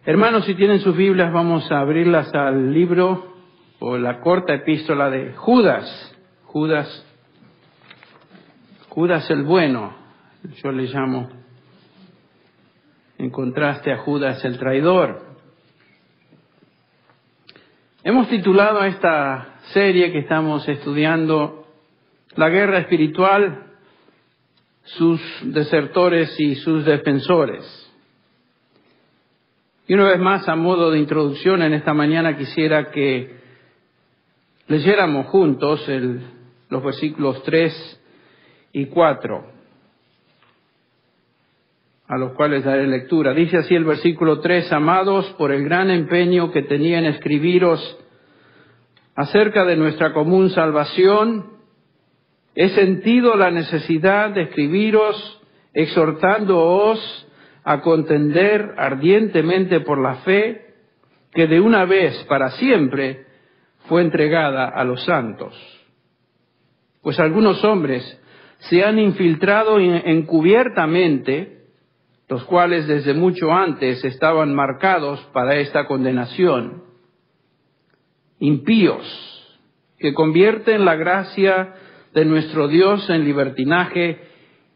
Hermanos, si tienen sus Biblias, vamos a abrirlas al libro o la corta epístola de Judas. Judas el bueno, yo le llamo, en contraste a Judas el traidor. Hemos titulado a esta serie que estamos estudiando La guerra espiritual, sus desertores y sus defensores. Y una vez más, a modo de introducción, en esta mañana quisiera que leyéramos juntos los versículos 3 y 4, a los cuales daré lectura. Dice así el versículo 3: Amados, por el gran empeño que tenía en escribiros acerca de nuestra común salvación, he sentido la necesidad de escribiros exhortándoos a contender ardientemente por la fe que de una vez para siempre fue entregada a los santos. Pues algunos hombres se han infiltrado encubiertamente, los cuales desde mucho antes estaban marcados para esta condenación. Impíos, que convierten la gracia de nuestro Dios en libertinaje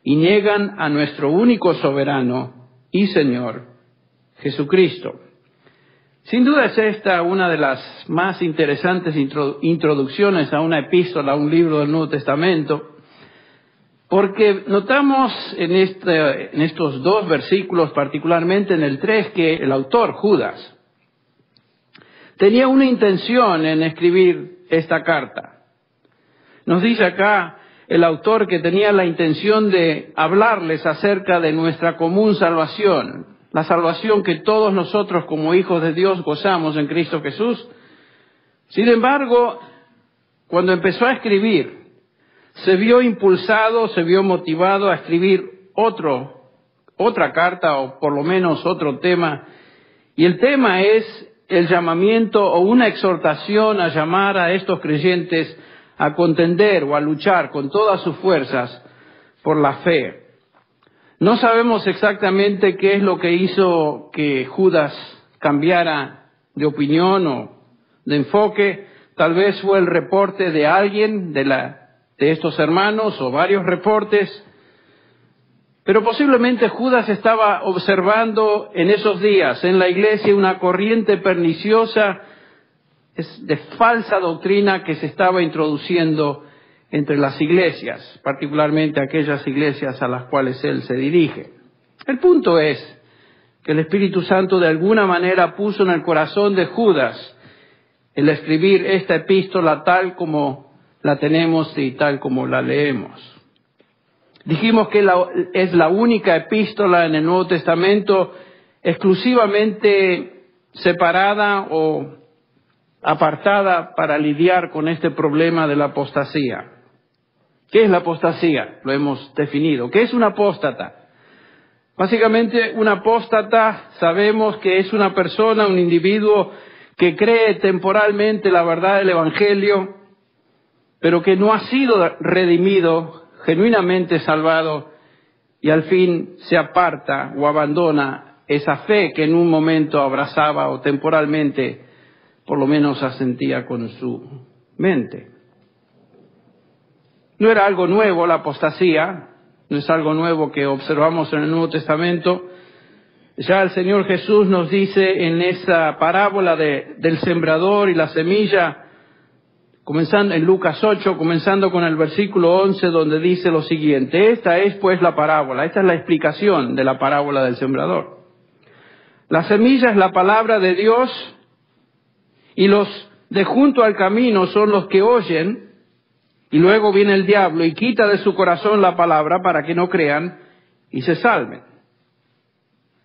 y niegan a nuestro único soberano y Señor, Jesucristo. Sin duda es esta una de las más interesantes introducciones a una epístola, a un libro del Nuevo Testamento, porque notamos en estos dos versículos, particularmente en el 3, que el autor, Judas, tenía una intención en escribir esta carta. Nos dice acá el autor que tenía la intención de hablarles acerca de nuestra común salvación, la salvación que todos nosotros como hijos de Dios gozamos en Cristo Jesús. Sin embargo, cuando empezó a escribir, se vio impulsado, se vio motivado a escribir otra carta, o por lo menos otro tema, y el tema es el llamamiento o una exhortación a llamar a estos creyentes a contender o a luchar con todas sus fuerzas por la fe. No sabemos exactamente qué es lo que hizo que Judas cambiara de opinión o de enfoque. Tal vez fue el reporte de alguien de estos hermanos o varios reportes, pero posiblemente Judas estaba observando en esos días en la iglesia una corriente perniciosa de falsa doctrina que se estaba introduciendo entre las iglesias, particularmente aquellas iglesias a las cuales él se dirige. El punto es que el Espíritu Santo de alguna manera puso en el corazón de Judas el escribir esta epístola tal como la tenemos y tal como la leemos. Dijimos que es la única epístola en el Nuevo Testamento exclusivamente separada o apartada para lidiar con este problema de la apostasía. ¿Qué es la apostasía? Lo hemos definido. ¿Qué es un apóstata? Básicamente, un apóstata sabemos que es una persona, un individuo que cree temporalmente la verdad del Evangelio, pero que no ha sido redimido, genuinamente salvado, y al fin se aparta o abandona esa fe que en un momento abrazaba o temporalmente por lo menos asentía con su mente. No era algo nuevo la apostasía, no es algo nuevo que observamos en el Nuevo Testamento. Ya el Señor Jesús nos dice en esa parábola del sembrador y la semilla, comenzando en Lucas 8, comenzando con el versículo 11, donde dice lo siguiente: esta es pues la parábola, esta es la explicación de la parábola del sembrador. La semilla es la palabra de Dios, y los de junto al camino son los que oyen, y luego viene el diablo y quita de su corazón la palabra para que no crean y se salven.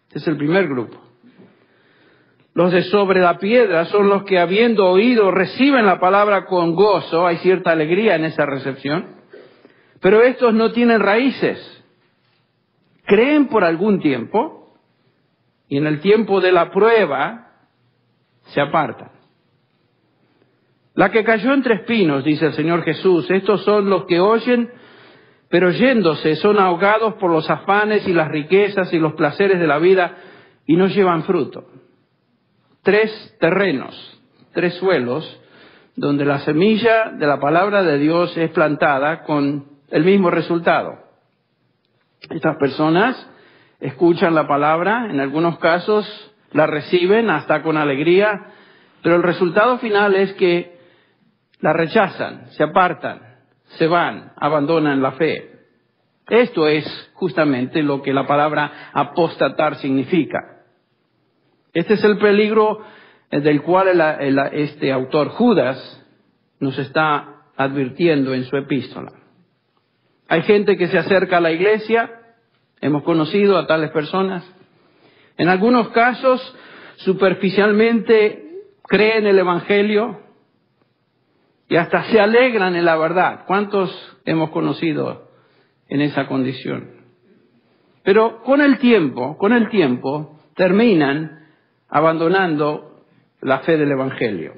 Este es el primer grupo. Los de sobre la piedra son los que, habiendo oído, reciben la palabra con gozo. Hay cierta alegría en esa recepción, pero estos no tienen raíces. Creen por algún tiempo y en el tiempo de la prueba se apartan. La que cayó entre espinos, dice el Señor Jesús, estos son los que oyen, pero yéndose son ahogados por los afanes y las riquezas y los placeres de la vida y no llevan fruto. tres terrenos, tres suelos, donde la semilla de la palabra de Dios es plantada con el mismo resultado. Estas personas escuchan la palabra, en algunos casos la reciben hasta con alegría, pero el resultado final es que la rechazan, se apartan, se van, abandonan la fe. Esto es justamente lo que la palabra apostatar significa. Este es el peligro del cual este autor Judas nos está advirtiendo en su epístola. Hay gente que se acerca a la iglesia, hemos conocido a tales personas. En algunos casos, superficialmente creen el Evangelio y hasta se alegran en la verdad. ¿Cuántos hemos conocido en esa condición? Pero con el tiempo, terminan abandonando la fe del Evangelio.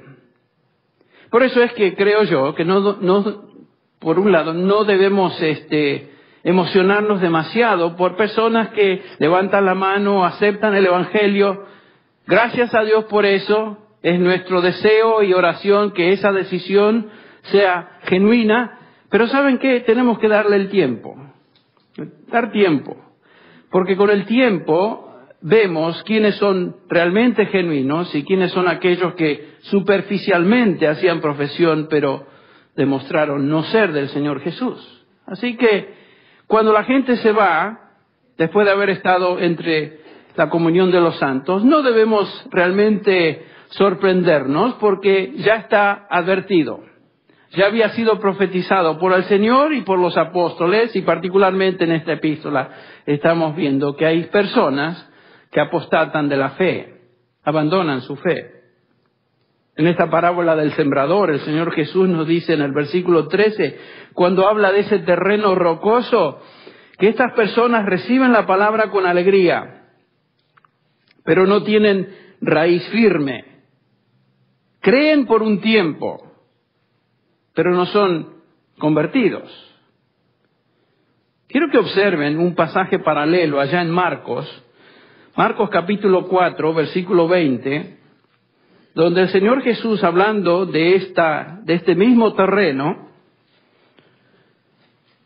Por eso es que creo yo que por un lado, no debemos emocionarnos demasiado por personas que levantan la mano, aceptan el Evangelio. Gracias a Dios por eso. Es nuestro deseo y oración que esa decisión sea genuina. Pero ¿saben qué? Tenemos que darle el tiempo. Dar tiempo. Porque con el tiempo vemos quiénes son realmente genuinos y quiénes son aquellos que superficialmente hacían profesión, pero demostraron no ser del Señor Jesús. Así que cuando la gente se va, después de haber estado entre la comunión de los santos, no debemos realmente sorprendernos porque ya está advertido. Ya había sido profetizado por el Señor y por los apóstoles, y particularmente en esta epístola estamos viendo que hay personas que apostatan de la fe, abandonan su fe. En esta parábola del sembrador, el Señor Jesús nos dice en el versículo 13, cuando habla de ese terreno rocoso, que estas personas reciben la palabra con alegría, pero no tienen raíz firme. Creen por un tiempo, pero no son convertidos. Quiero que observen un pasaje paralelo allá en Marcos capítulo 4, versículo 20, donde el Señor Jesús, hablando de este mismo terreno,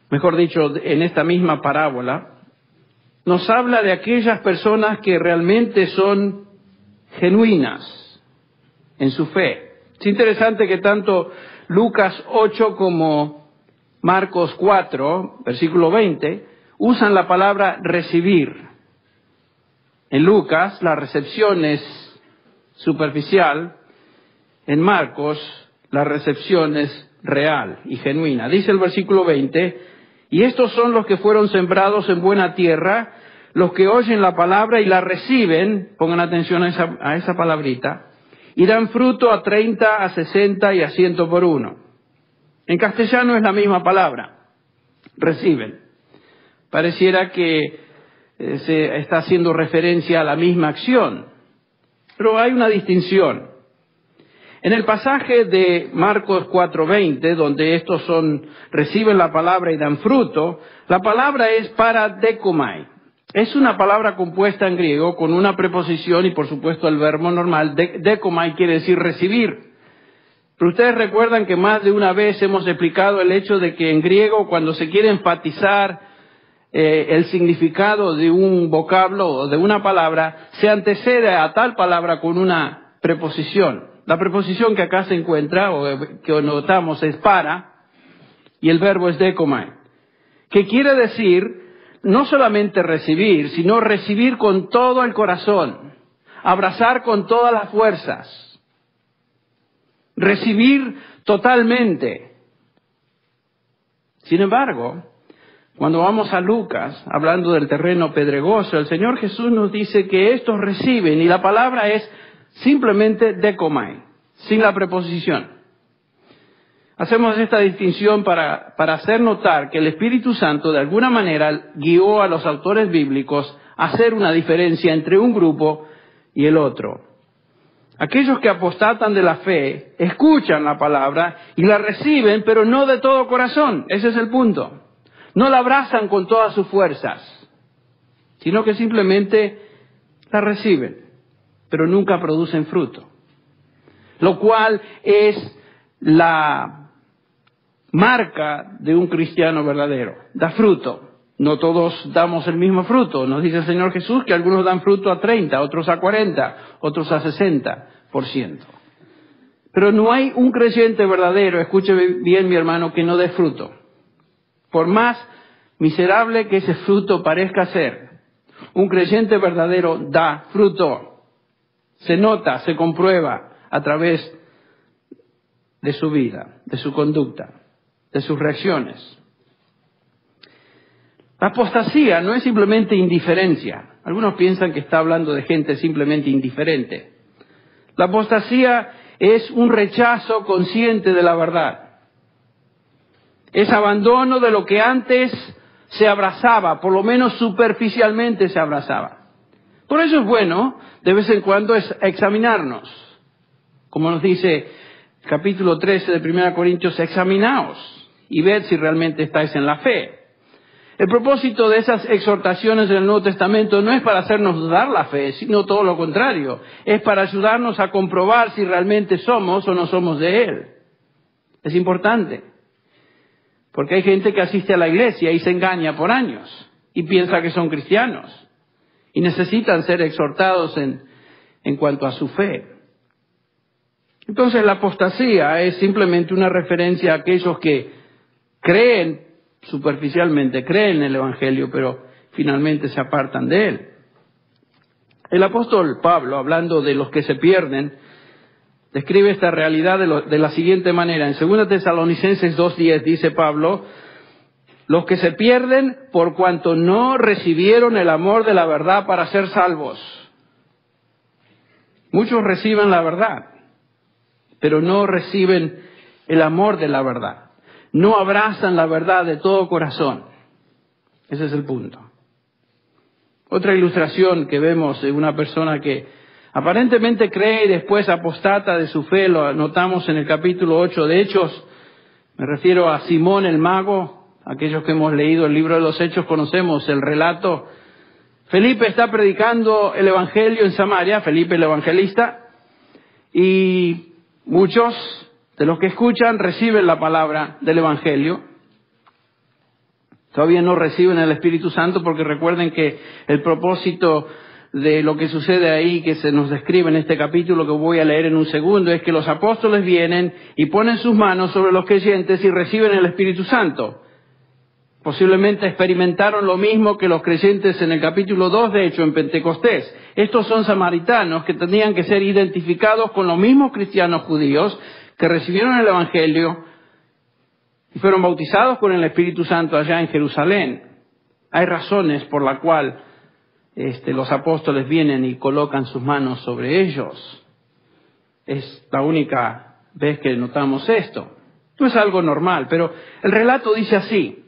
mejor dicho, en esta misma parábola, nos habla de aquellas personas que realmente son genuinas en su fe. Es interesante que tanto Lucas 8 como Marcos 4, versículo 20, usan la palabra recibir. En Lucas la recepción es superficial, en Marcos la recepción es real y genuina. Dice el versículo 20, y estos son los que fueron sembrados en buena tierra, los que oyen la palabra y la reciben, pongan atención a esa palabrita, y dan fruto a 30, a 60 y a 100 por uno. En castellano es la misma palabra, reciben. Pareciera que se está haciendo referencia a la misma acción, pero hay una distinción. En el pasaje de Marcos 4:20, donde estos reciben la palabra y dan fruto, la palabra es paradekomai. Es una palabra compuesta en griego con una preposición y por supuesto el verbo normal. Dekomai quiere decir recibir. Pero ustedes recuerdan que más de una vez hemos explicado el hecho de que en griego, cuando se quiere enfatizar el significado de un vocablo o de una palabra, se antecede a tal palabra con una preposición. La preposición que acá se encuentra o que notamos es para, y el verbo es dekomai, que quiere decir no solamente recibir, sino recibir con todo el corazón, abrazar con todas las fuerzas, recibir totalmente. Sin embargo, cuando vamos a Lucas, hablando del terreno pedregoso, el Señor Jesús nos dice que estos reciben, y la palabra es simplemente dekomai, sin la preposición. Hacemos esta distinción para hacer notar que el Espíritu Santo de alguna manera guió a los autores bíblicos a hacer una diferencia entre un grupo y el otro. Aquellos que apostatan de la fe escuchan la palabra y la reciben, pero no de todo corazón. Ese es el punto. No la abrazan con todas sus fuerzas, sino que simplemente la reciben. pero nunca producen fruto. Lo cual es la marca de un cristiano verdadero. Da fruto. No todos damos el mismo fruto. Nos dice el Señor Jesús que algunos dan fruto a 30, otros a 40, otros a 60%. Pero no hay un creyente verdadero, escuche bien mi hermano, que no dé fruto. Por más miserable que ese fruto parezca ser, un creyente verdadero da fruto. Se nota, se comprueba a través de su vida, de su conducta, de sus reacciones. La apostasía no es simplemente indiferencia. Algunos piensan que está hablando de gente simplemente indiferente. La apostasía es un rechazo consciente de la verdad. Es abandono de lo que antes se abrazaba, por lo menos superficialmente se abrazaba. Por eso es bueno, de vez en cuando, examinarnos. Como nos dice el capítulo 13 de 1 Corintios, examinaos y ved si realmente estáis en la fe. El propósito de esas exhortaciones del Nuevo Testamento no es para hacernos dudar la fe, sino todo lo contrario. Es para ayudarnos a comprobar si realmente somos o no somos de Él. Es importante. Porque hay gente que asiste a la iglesia y se engaña por años y piensa que son cristianos. Y necesitan ser exhortados en cuanto a su fe. Entonces la apostasía es simplemente una referencia a aquellos que creen superficialmente, creen en el Evangelio, pero finalmente se apartan de él. El apóstol Pablo, hablando de los que se pierden, describe esta realidad de la siguiente manera. En 2 Tesalonicenses 2:10 dice Pablo, los que se pierden por cuanto no recibieron el amor de la verdad para ser salvos. Muchos reciben la verdad, pero no reciben el amor de la verdad. No abrazan la verdad de todo corazón. Ese es el punto. Otra ilustración que vemos de una persona que aparentemente cree y después apostata de su fe, lo notamos en el capítulo 8 de Hechos. Me refiero a Simón el mago. Aquellos que hemos leído el libro de los Hechos conocemos el relato. Felipe está predicando el Evangelio en Samaria, Felipe el evangelista, y muchos de los que escuchan reciben la palabra del Evangelio. Todavía no reciben el Espíritu Santo porque recuerden que el propósito de lo que sucede ahí, que se nos describe en este capítulo que voy a leer en un segundo, es que los apóstoles vienen y ponen sus manos sobre los creyentes y reciben el Espíritu Santo. Posiblemente experimentaron lo mismo que los creyentes en el capítulo 2, de hecho, en Pentecostés. Estos son samaritanos que tenían que ser identificados con los mismos cristianos judíos que recibieron el Evangelio y fueron bautizados con el Espíritu Santo allá en Jerusalén. Hay razones por la cual los apóstoles vienen y colocan sus manos sobre ellos. Es la única vez que notamos esto. No es algo normal, pero el relato dice así.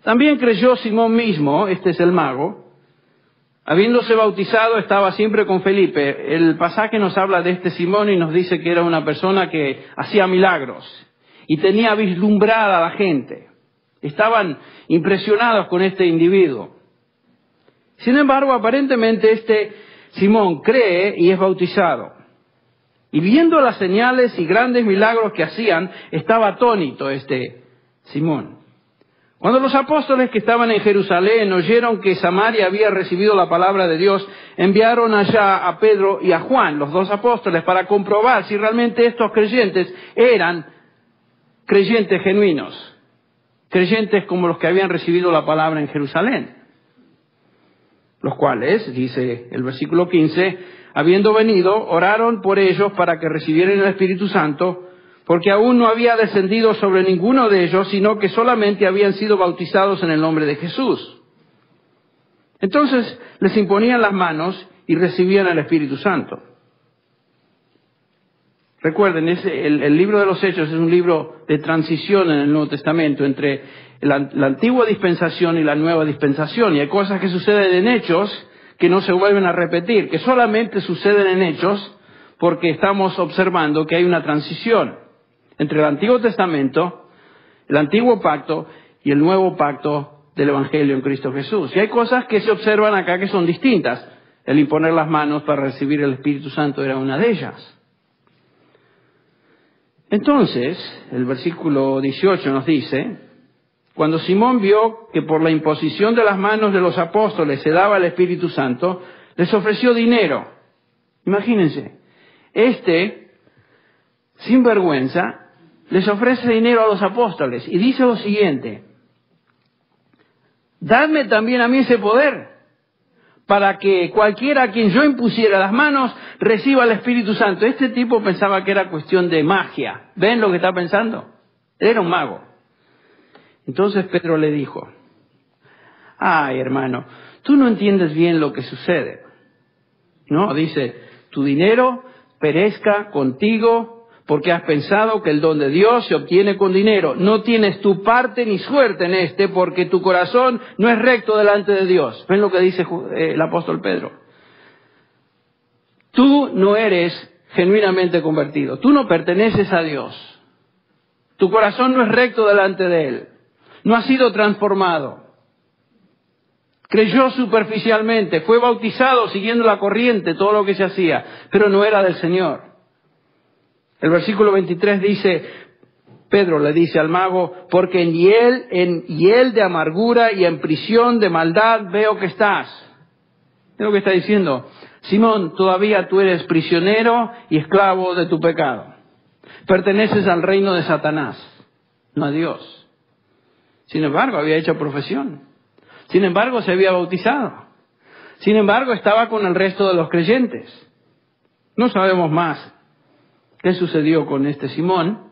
También creyó Simón mismo, este es el mago, habiéndose bautizado estaba siempre con Felipe. El pasaje nos habla de este Simón y nos dice que era una persona que hacía milagros y tenía vislumbrada a la gente. Estaban impresionados con este individuo. Sin embargo, aparentemente este Simón cree y es bautizado. Y viendo las señales y grandes milagros que hacían, estaba atónito este Simón. Cuando los apóstoles que estaban en Jerusalén oyeron que Samaria había recibido la palabra de Dios, enviaron allá a Pedro y a Juan, los dos apóstoles, para comprobar si realmente estos creyentes eran creyentes genuinos, creyentes como los que habían recibido la palabra en Jerusalén. Los cuales, dice el versículo 15, habiendo venido, oraron por ellos para que recibieran el Espíritu Santo, porque aún no había descendido sobre ninguno de ellos, sino que solamente habían sido bautizados en el nombre de Jesús. Entonces les imponían las manos y recibían el Espíritu Santo. Recuerden, el libro de los Hechos es un libro de transición en el Nuevo Testamento entre la antigua dispensación y la nueva dispensación. Y hay cosas que suceden en Hechos que no se vuelven a repetir, que solamente suceden en Hechos porque estamos observando que hay una transición entre el Antiguo Testamento, el Antiguo Pacto y el Nuevo Pacto del Evangelio en Cristo Jesús. Y hay cosas que se observan acá que son distintas. El imponer las manos para recibir el Espíritu Santo era una de ellas. Entonces, el versículo 18 nos dice, cuando Simón vio que por la imposición de las manos de los apóstoles se daba el Espíritu Santo, les ofreció dinero. Imagínense, sin vergüenza, les ofrece dinero a los apóstoles y dice lo siguiente: dadme también a mí ese poder, para que cualquiera a quien yo impusiera las manos reciba el Espíritu Santo. Este tipo pensaba que era cuestión de magia. ¿Ven lo que está pensando? Era un mago. Entonces Pedro le dijo: ay, hermano, tú no entiendes bien lo que sucede. No, dice, tu dinero perezca contigo porque has pensado que el don de Dios se obtiene con dinero. No tienes tu parte ni suerte en porque tu corazón no es recto delante de Dios. ¿Ven lo que dice el apóstol Pedro? Tú no eres genuinamente convertido. Tú no perteneces a Dios. Tu corazón no es recto delante de Él. No ha sido transformado. Creyó superficialmente, fue bautizado siguiendo la corriente, todo lo que se hacía, pero no era del Señor. El versículo 23 dice, Pedro le dice al mago, porque en hiel de amargura y en prisión de maldad veo que estás. Es lo que está diciendo. Simón, todavía tú eres prisionero y esclavo de tu pecado. Perteneces al reino de Satanás, no a Dios. Sin embargo, había hecho profesión. Sin embargo, se había bautizado. Sin embargo, estaba con el resto de los creyentes. No sabemos más qué sucedió con este Simón.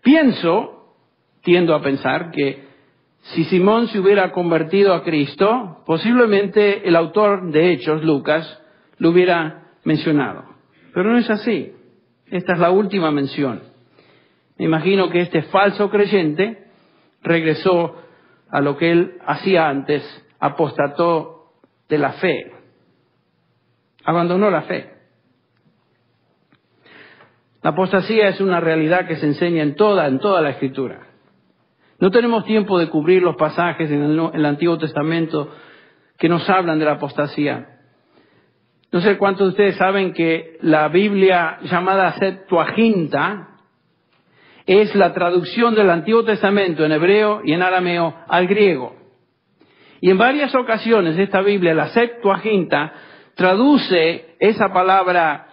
Tiendo a pensar que si Simón se hubiera convertido a Cristo, posiblemente el autor de Hechos, Lucas, lo hubiera mencionado. Pero no es así. Esta es la última mención. Me imagino que este falso creyente regresó a lo que él hacía antes, apostató de la fe, abandonó la fe. La apostasía es una realidad que se enseña en toda la Escritura. No tenemos tiempo de cubrir los pasajes en el Antiguo Testamento que nos hablan de la apostasía. No sé cuántos de ustedes saben que la Biblia llamada Septuaginta es la traducción del Antiguo Testamento en hebreo y en arameo al griego. Y en varias ocasiones esta Biblia, la Septuaginta, traduce esa palabra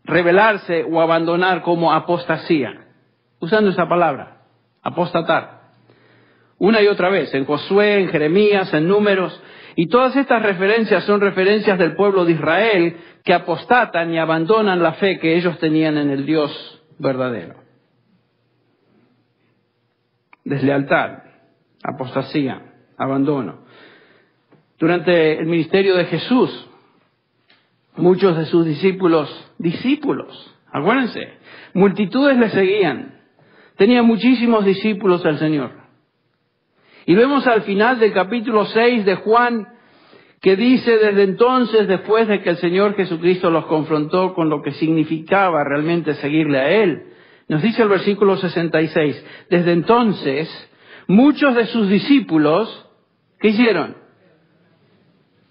rebelarse o abandonar como apostasía, usando esa palabra, apostatar. Una y otra vez, en Josué, en Jeremías, en Números, y todas estas referencias son referencias del pueblo de Israel que apostatan y abandonan la fe que ellos tenían en el Dios verdadero. Deslealtad, apostasía, abandono. Durante el ministerio de Jesús, muchos de sus discípulos, acuérdense, multitudes le seguían. Tenía muchísimos discípulos el Señor. Y vemos al final del capítulo 6 de Juan, que dice desde entonces, después de que el Señor Jesucristo los confrontó con lo que significaba realmente seguirle a Él, nos dice el versículo 66, desde entonces, muchos de sus discípulos, ¿qué hicieron?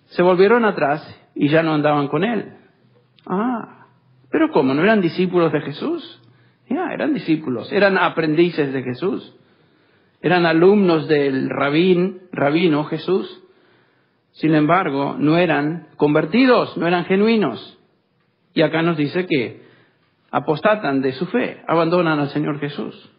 Se volvieron atrás y ya no andaban con Él. ¿Pero cómo? ¿No eran discípulos de Jesús? Eran discípulos, eran aprendices de Jesús, eran alumnos del rabino Jesús. Sin embargo, no eran convertidos, no eran genuinos. Y acá nos dice que apostatan de su fe, abandonan al Señor Jesús.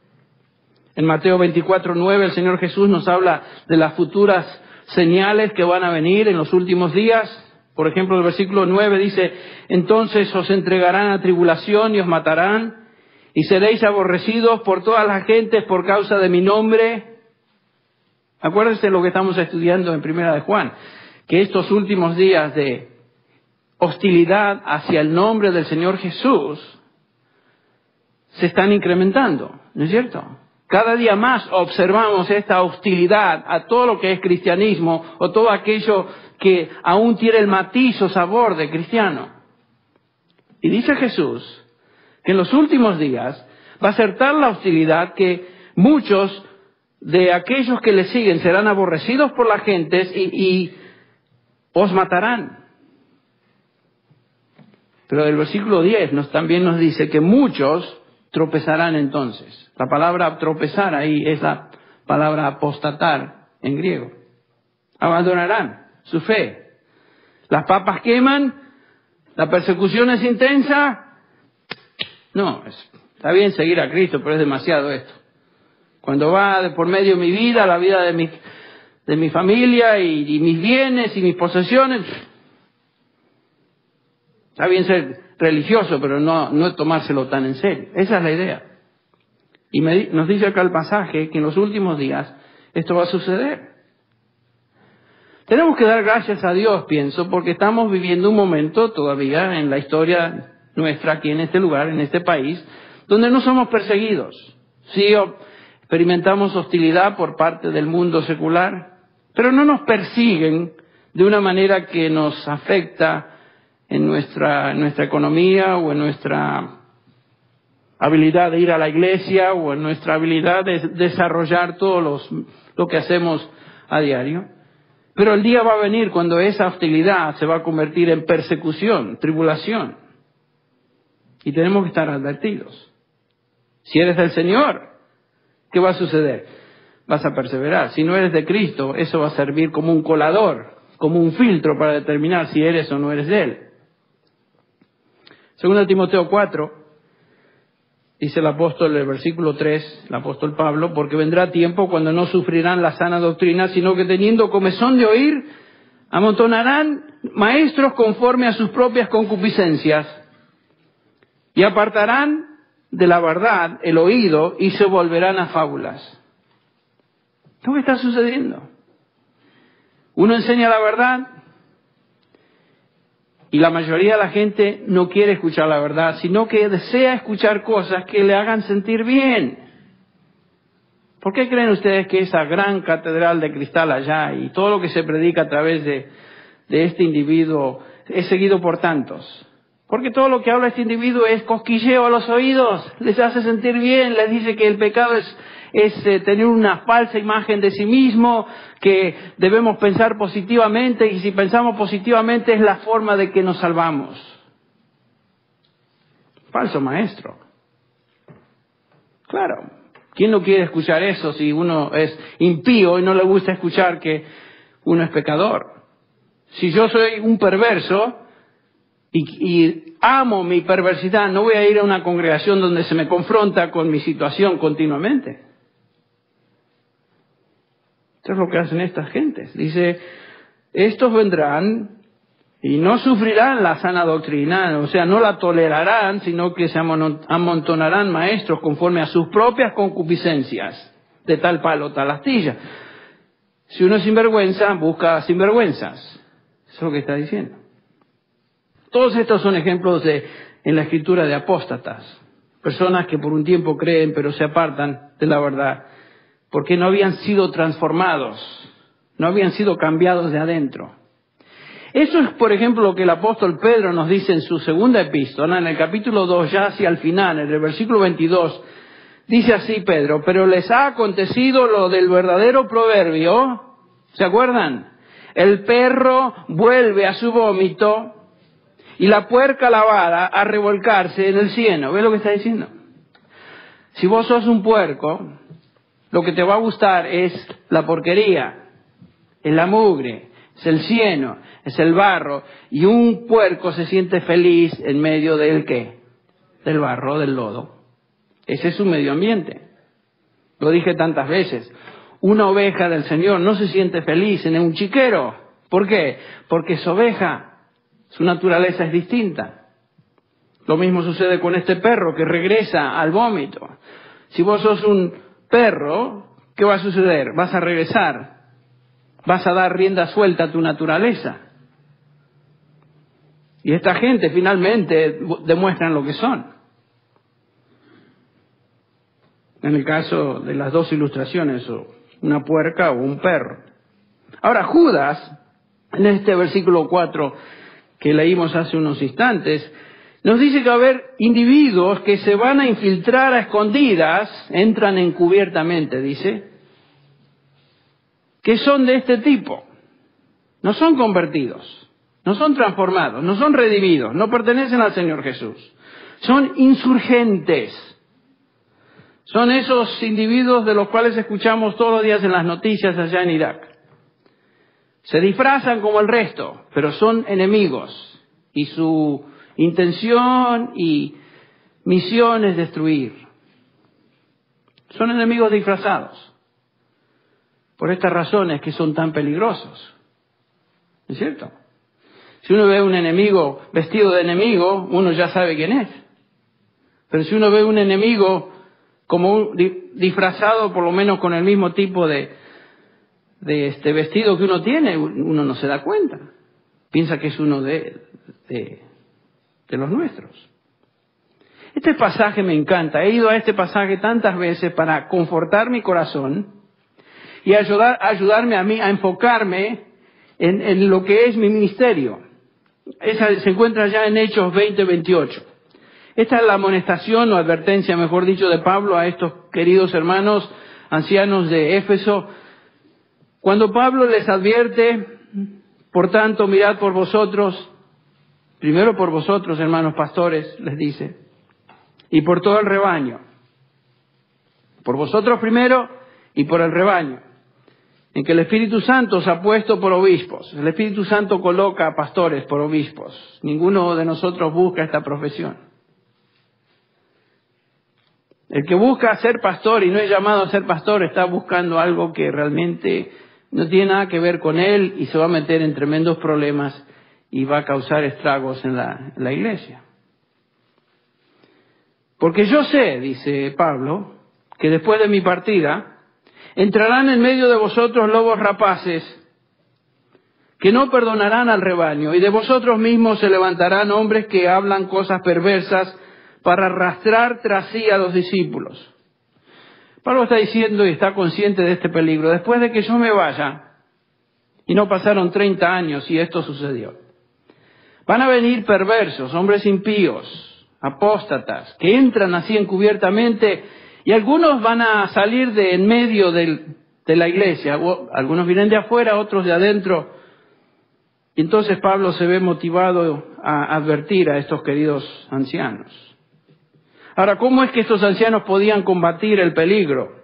En Mateo 24:9 el Señor Jesús nos habla de las futuras señales que van a venir en los últimos días. Por ejemplo, el versículo 9 dice, entonces os entregarán a tribulación y os matarán, y seréis aborrecidos por todas las gentes por causa de mi nombre. Acuérdense lo que estamos estudiando en Primera de Juan, que estos últimos días de hostilidad hacia el nombre del Señor Jesús se están incrementando, ¿no es cierto? Cada día más observamos esta hostilidad a todo lo que es cristianismo o todo aquello que aún tiene el matiz o sabor de cristiano. Y dice Jesús que en los últimos días va a ser tal la hostilidad que muchos de aquellos que le siguen serán aborrecidos por las gentes y os matarán. Pero el versículo 10 también nos dice que muchos tropezarán entonces. La palabra tropezar ahí es la palabra apostatar en griego. Abandonarán su fe. Las papas queman, la persecución es intensa. No, está bien seguir a Cristo, pero es demasiado esto. Cuando va de por medio mi vida, la vida de mi familia y mis bienes y mis posesiones, está bien ser religioso, pero no tomárselo tan en serio. Esa es la idea. Y nos dice acá el pasaje que en los últimos días esto va a suceder. Tenemos que dar gracias a Dios, pienso, porque estamos viviendo un momento todavía en la historia nuestra, aquí en este lugar, en este país, donde no somos perseguidos. Sí, experimentamos hostilidad por parte del mundo secular, pero no nos persiguen de una manera que nos afecta en nuestra economía o en nuestra habilidad de ir a la iglesia o en nuestra habilidad de desarrollar todo lo que hacemos a diario. Pero el día va a venir cuando esa hostilidad se va a convertir en persecución, tribulación. Y tenemos que estar advertidos. Si eres del Señor, ¿qué va a suceder? Vas a perseverar. Si no eres de Cristo, eso va a servir como un colador, como un filtro para determinar si eres o no eres de Él. Según Timoteo 4, dice el apóstol, el versículo 3, el apóstol Pablo, porque vendrá tiempo cuando no sufrirán la sana doctrina, sino que teniendo comezón de oír, amontonarán maestros conforme a sus propias concupiscencias y apartarán de la verdad el oído y se volverán a fábulas. ¿Qué es lo que está sucediendo? Uno enseña la verdad y la mayoría de la gente no quiere escuchar la verdad, sino que desea escuchar cosas que le hagan sentir bien. ¿Por qué creen ustedes que esa gran catedral de cristal allá y todo lo que se predica a través de este individuo es seguido por tantos? Porque todo lo que habla este individuo es cosquilleo a los oídos, les hace sentir bien, les dice que el pecado es tener una falsa imagen de sí mismo, que debemos pensar positivamente y si pensamos positivamente es la forma de que nos salvamos. Falso maestro. Claro, ¿quién no quiere escuchar eso si uno es impío y no le gusta escuchar que uno es pecador? Si yo soy un perverso y amo mi perversidad, no voy a ir a una congregación donde se me confronta con mi situación continuamente. Esto es lo que hacen estas gentes. Dice, estos vendrán y no sufrirán la sana doctrina, o sea, no la tolerarán, sino que se amontonarán maestros conforme a sus propias concupiscencias, de tal palo, tal astilla. Si uno es sinvergüenza, busca sinvergüenzas. Eso es lo que está diciendo. Todos estos son ejemplos en la escritura de apóstatas. Personas que por un tiempo creen, pero se apartan de la verdad. Porque no habían sido transformados, no habían sido cambiados de adentro. Eso es, por ejemplo, lo que el apóstol Pedro nos dice en su segunda epístola, en el capítulo 2, ya hacia el final, en el versículo 22, dice así Pedro, pero les ha acontecido lo del verdadero proverbio, ¿se acuerdan? El perro vuelve a su vómito y la puerca lavada a revolcarse en el cieno. ¿Ves lo que está diciendo? Si vos sos un puerco, lo que te va a gustar es la porquería, es la mugre, es el cieno, es el barro. Y un puerco se siente feliz en medio del ¿qué? Del barro, del lodo. Ese es su medio ambiente. Lo dije tantas veces. Una oveja del Señor no se siente feliz en un chiquero. ¿Por qué? Porque es oveja. Su naturaleza es distinta. Lo mismo sucede con este perro que regresa al vómito. Si vos sos un perro, ¿qué va a suceder? Vas a regresar. Vas a dar rienda suelta a tu naturaleza. Y esta gente finalmente demuestran lo que son. En el caso de las dos ilustraciones, una puerca o un perro. Ahora, Judas, en este versículo 4 que leímos hace unos instantes, nos dice que va a haber individuos que se van a infiltrar a escondidas, entran encubiertamente, dice, que son de este tipo. No son convertidos, No son transformados, no son redimidos, no pertenecen al Señor Jesús. Son insurgentes. Son esos individuos de los cuales escuchamos todos los días en las noticias allá en Irak. Se disfrazan como el resto, pero son enemigos. Y su intención y misión es destruir. Son enemigos disfrazados. Por estas razones que son tan peligrosos. ¿Es cierto? Si uno ve un enemigo vestido de enemigo, uno ya sabe quién es. Pero si uno ve un enemigo como disfrazado por lo menos con el mismo tipo de vestido que uno tiene, uno no se da cuenta. Piensa que es uno de los nuestros. Este pasaje me encanta. He ido a este pasaje tantas veces para confortar mi corazón y ayudarme a mí a enfocarme en lo que es mi ministerio. Esa se encuentra ya en Hechos 20:28. Esta es la amonestación o advertencia, mejor dicho, de Pablo a estos queridos hermanos ancianos de Éfeso. Cuando Pablo les advierte, por tanto, mirad por vosotros, primero por vosotros, hermanos pastores, les dice, y por todo el rebaño. Por vosotros primero y por el rebaño, en que el Espíritu Santo os ha puesto por obispos. El Espíritu Santo coloca a pastores por obispos. Ninguno de nosotros busca esta profesión. El que busca ser pastor y no es llamado a ser pastor está buscando algo que realmente no tiene nada que ver con él y se va a meter en tremendos problemas y va a causar estragos en la iglesia. Porque yo sé, dice Pablo, que después de mi partida entrarán en medio de vosotros lobos rapaces que no perdonarán al rebaño, y de vosotros mismos se levantarán hombres que hablan cosas perversas para arrastrar tras sí a los discípulos. Pablo está diciendo y está consciente de este peligro. Después de que yo me vaya, y no pasaron 30 años y esto sucedió, van a venir perversos, hombres impíos, apóstatas, que entran así encubiertamente, y algunos van a salir de en medio de la iglesia. Algunos vienen de afuera, otros de adentro. Y entonces Pablo se ve motivado a advertir a estos queridos ancianos. Ahora, ¿cómo es que estos ancianos podían combatir el peligro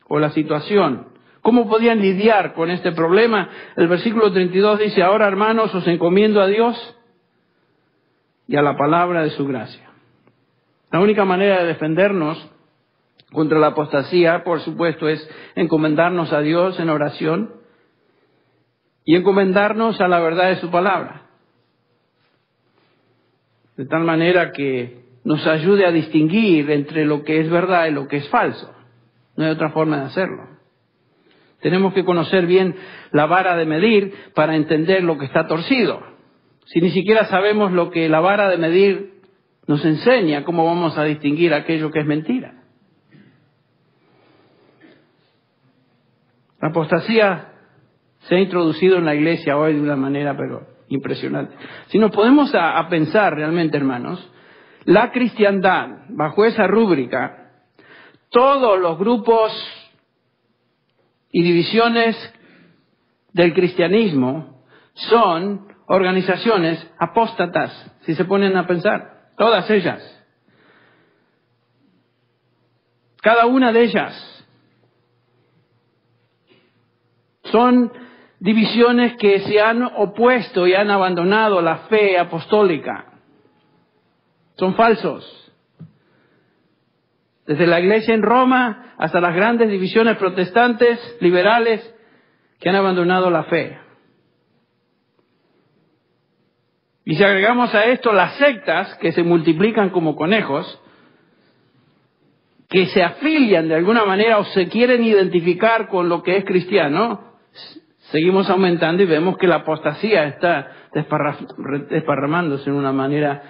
o la situación? ¿Cómo podían lidiar con este problema? El versículo 32 dice, ahora hermanos, os encomiendo a Dios y a la palabra de su gracia. La única manera de defendernos contra la apostasía, por supuesto, es encomendarnos a Dios en oración y encomendarnos a la verdad de su palabra. De tal manera que nos ayude a distinguir entre lo que es verdad y lo que es falso. No hay otra forma de hacerlo. Tenemos que conocer bien la vara de medir para entender lo que está torcido. Si ni siquiera sabemos lo que la vara de medir nos enseña, ¿cómo vamos a distinguir aquello que es mentira? La apostasía se ha introducido en la iglesia hoy de una manera pero impresionante. Si nos podemos a pensar realmente, hermanos, la cristiandad, bajo esa rúbrica, todos los grupos y divisiones del cristianismo son organizaciones apóstatas, si se ponen a pensar, todas ellas. Cada una de ellas son divisiones que se han opuesto y han abandonado la fe apostólica. Son falsos. Desde la iglesia en Roma hasta las grandes divisiones protestantes, liberales, que han abandonado la fe. Y si agregamos a esto las sectas que se multiplican como conejos, que se afilian de alguna manera o se quieren identificar con lo que es cristiano, seguimos aumentando y vemos que la apostasía está desparramándose en una manera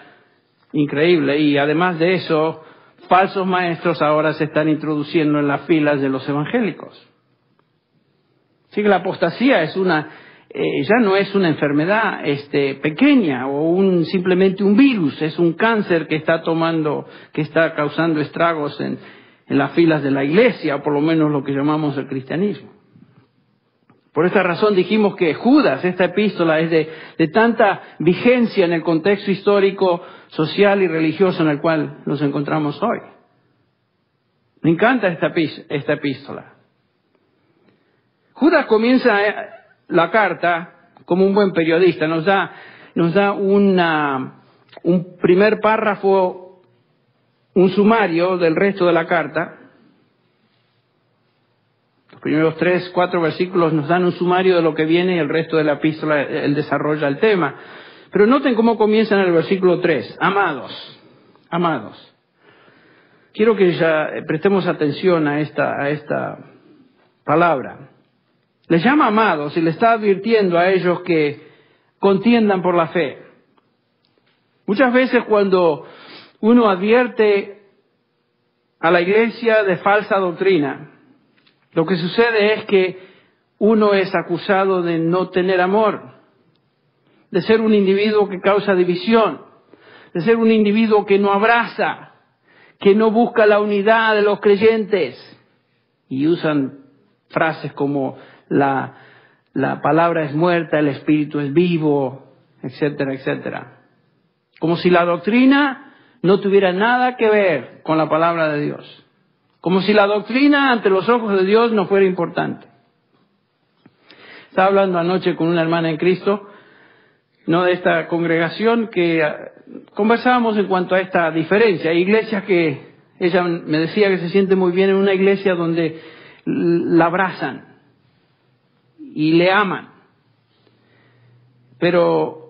increíble. Y además de eso, falsos maestros ahora se están introduciendo en las filas de los evangélicos. Así que la apostasía es ya no es una enfermedad pequeña o simplemente un virus, es un cáncer que está causando estragos en las filas de la iglesia, o por lo menos lo que llamamos el cristianismo. Por esta razón dijimos que Judas, esta epístola, es de tanta vigencia en el contexto histórico, social y religioso en el cual nos encontramos hoy. Me encanta esta epístola. Judas comienza la carta como un buen periodista. Nos da un primer párrafo, un sumario del resto de la carta. Los primeros 3, 4 versículos nos dan un sumario de lo que viene y el resto de la epístola él desarrolla el tema. Pero noten cómo comienza en el versículo 3. Amados. Quiero que ya prestemos atención a esta palabra. Les llama amados y le está advirtiendo a ellos que contiendan por la fe. Muchas veces cuando uno advierte a la iglesia de falsa doctrina, lo que sucede es que uno es acusado de no tener amor, de ser un individuo que causa división, de ser un individuo que no abraza, que no busca la unidad de los creyentes. Y usan frases como la palabra es muerta, el espíritu es vivo, etcétera, etcétera. Como si la doctrina no tuviera nada que ver con la palabra de Dios. Como si la doctrina ante los ojos de Dios no fuera importante. Estaba hablando anoche con una hermana en Cristo, no de esta congregación, que conversábamos en cuanto a esta diferencia. Hay iglesias que ella me decía que se siente muy bien en una iglesia donde la abrazan y le aman. Pero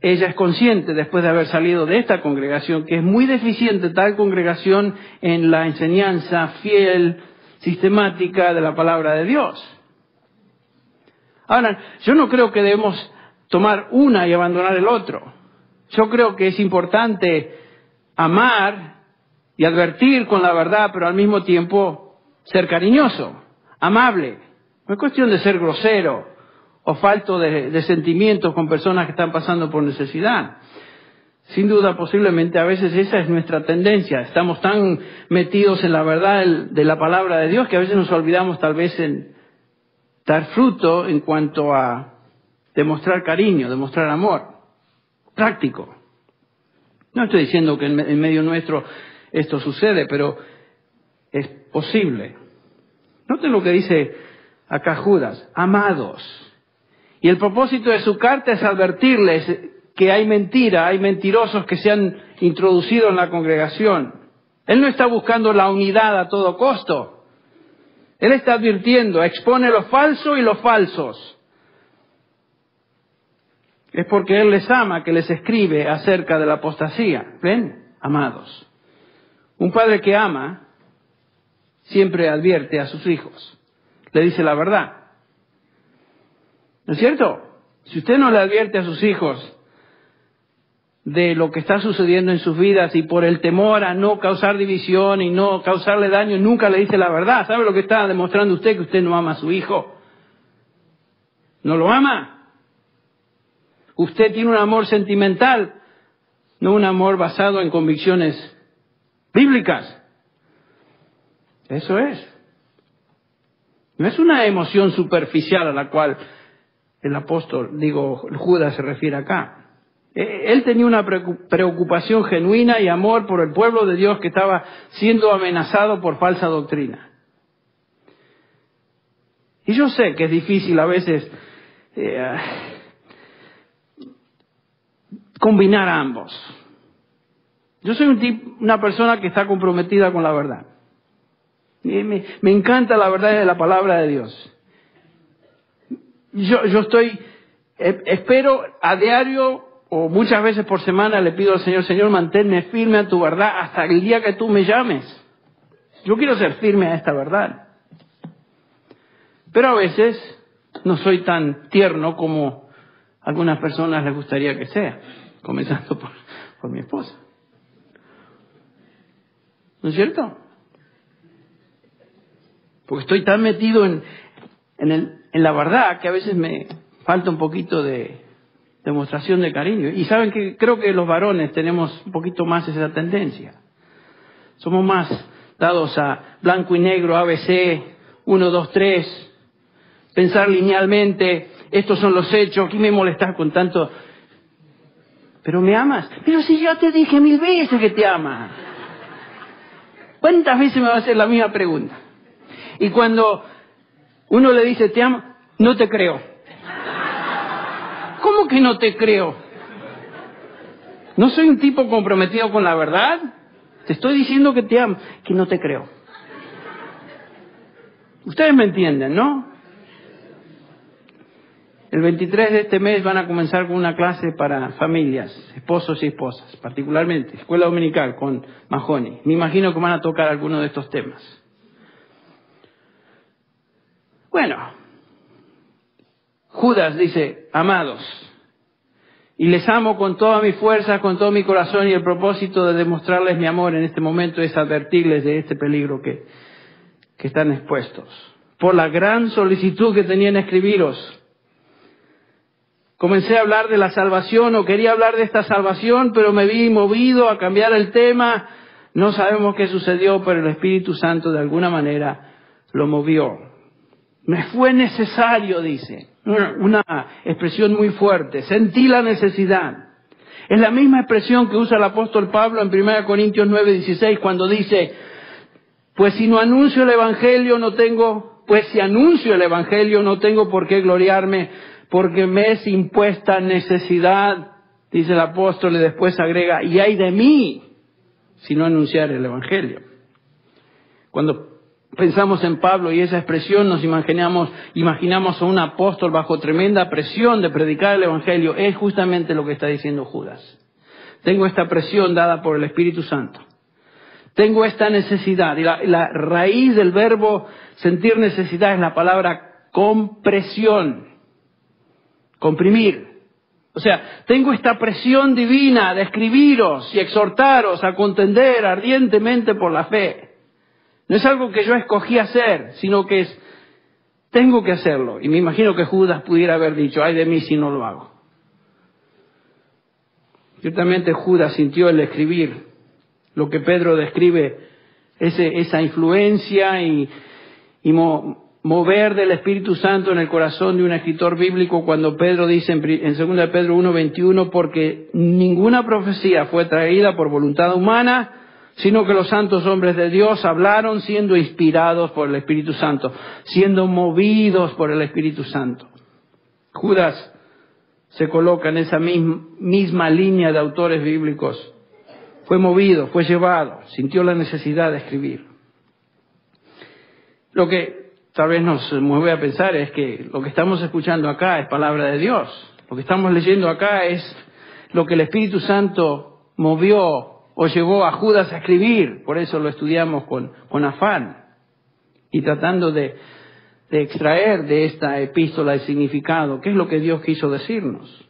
ella es consciente, después de haber salido de esta congregación, que es muy deficiente tal congregación en la enseñanza fiel, sistemática de la palabra de Dios. Ahora, yo no creo que debemos tomar una y abandonar el otro. Yo creo que es importante amar y advertir con la verdad, pero al mismo tiempo ser cariñoso, amable. No es cuestión de ser grosero o falto de sentimientos con personas que están pasando por necesidad. Sin duda, posiblemente a veces esa es nuestra tendencia. Estamos tan metidos en la verdad de la palabra de Dios que a veces nos olvidamos tal vez en dar fruto en cuanto a demostrar cariño, demostrar amor. Práctico. No estoy diciendo que en medio nuestro esto sucede, pero es posible. Noten lo que dice acá Judas. Amados. Y el propósito de su carta es advertirles que hay mentira, hay mentirosos que se han introducido en la congregación. Él no está buscando la unidad a todo costo. Él está advirtiendo, expone lo falso y los falsos. Es porque Él les ama que les escribe acerca de la apostasía. ¿Ven? Amados. Un padre que ama siempre advierte a sus hijos. Le dice la verdad. ¿No es cierto? Si usted no le advierte a sus hijos de lo que está sucediendo en sus vidas y por el temor a no causar división y no causarle daño, nunca le dice la verdad. ¿Sabe lo que está demostrando usted? Que usted no ama a su hijo. ¿No lo ama? Usted tiene un amor sentimental, no un amor basado en convicciones bíblicas. Eso es. No es una emoción superficial a la cual el apóstol, Judas se refiere acá. Él tenía una preocupación genuina y amor por el pueblo de Dios que estaba siendo amenazado por falsa doctrina. Y yo sé que es difícil a veces combinar ambos. Yo soy una persona que está comprometida con la verdad. Me encanta la verdad de la palabra de Dios. Yo espero a diario o muchas veces por semana le pido al Señor, Señor, manténme firme a tu verdad hasta el día que tú me llames. Yo quiero ser firme a esta verdad. Pero a veces no soy tan tierno como a algunas personas les gustaría que sea, comenzando por mi esposa. ¿No es cierto? Porque estoy tan metido en la verdad que a veces me falta un poquito de demostración de cariño. Y saben que creo que los varones tenemos un poquito más esa tendencia. Somos más dados a blanco y negro, ABC, 1, 2, 3. pensar linealmente, estos son los hechos, ¿qué me molestas con tanto? ¿Pero me amas? Pero si yo te dije 1000 veces que te amas. ¿Cuántas veces me va a hacer la misma pregunta? Y cuando uno le dice te amo, no te creo. ¿Cómo que no te creo? ¿No soy un tipo comprometido con la verdad? Te estoy diciendo que te amo, que no te creo. Ustedes me entienden, ¿no? El 23 de este mes van a comenzar con una clase para familias, esposos y esposas, particularmente, escuela dominical con Mahoney. Me imagino que van a tocar algunos de estos temas. Bueno, Judas dice, amados, y les amo con toda mi fuerza, con todo mi corazón, y el propósito de demostrarles mi amor en este momento es advertirles de este peligro que están expuestos. Por la gran solicitud que tenía en escribiros, comencé a hablar de la salvación, o quería hablar de esta salvación, pero me vi movido a cambiar el tema. No sabemos qué sucedió, pero el Espíritu Santo de alguna manera lo movió. Me fue necesario, dice, una expresión muy fuerte. Sentí la necesidad. Es la misma expresión que usa el apóstol Pablo en 1 Corintios 9:16, cuando dice, pues si anuncio el Evangelio no tengo por qué gloriarme, porque me es impuesta necesidad, dice el apóstol, y después agrega, y ay de mí si no anunciar el Evangelio. Cuando pensamos en Pablo y esa expresión, nos imaginamos a un apóstol bajo tremenda presión de predicar el Evangelio. Es justamente lo que está diciendo Judas. Tengo esta presión dada por el Espíritu Santo. Tengo esta necesidad. Y la raíz del verbo sentir necesidad es la palabra compresión. Comprimir. O sea, tengo esta presión divina de escribiros y exhortaros a contender ardientemente por la fe. No es algo que yo escogí hacer, sino que tengo que hacerlo. Y me imagino que Judas pudiera haber dicho, ay de mí si no lo hago. Ciertamente Judas sintió el escribir lo que Pedro describe, esa influencia y mover del Espíritu Santo en el corazón de un escritor bíblico, cuando Pedro dice en 2 de Pedro 1:21, porque ninguna profecía fue traída por voluntad humana, sino que los santos hombres de Dios hablaron siendo inspirados por el Espíritu Santo, siendo movidos por el Espíritu Santo. Judas se coloca en esa misma línea de autores bíblicos. Fue movido, fue llevado, sintió la necesidad de escribir. Lo que tal vez nos mueve a pensar es que lo que estamos escuchando acá es palabra de Dios. Lo que estamos leyendo acá es lo que el Espíritu Santo movió o llevó a Judas a escribir. Por eso lo estudiamos con afán y tratando de extraer de esta epístola el significado. ¿Qué es lo que Dios quiso decirnos?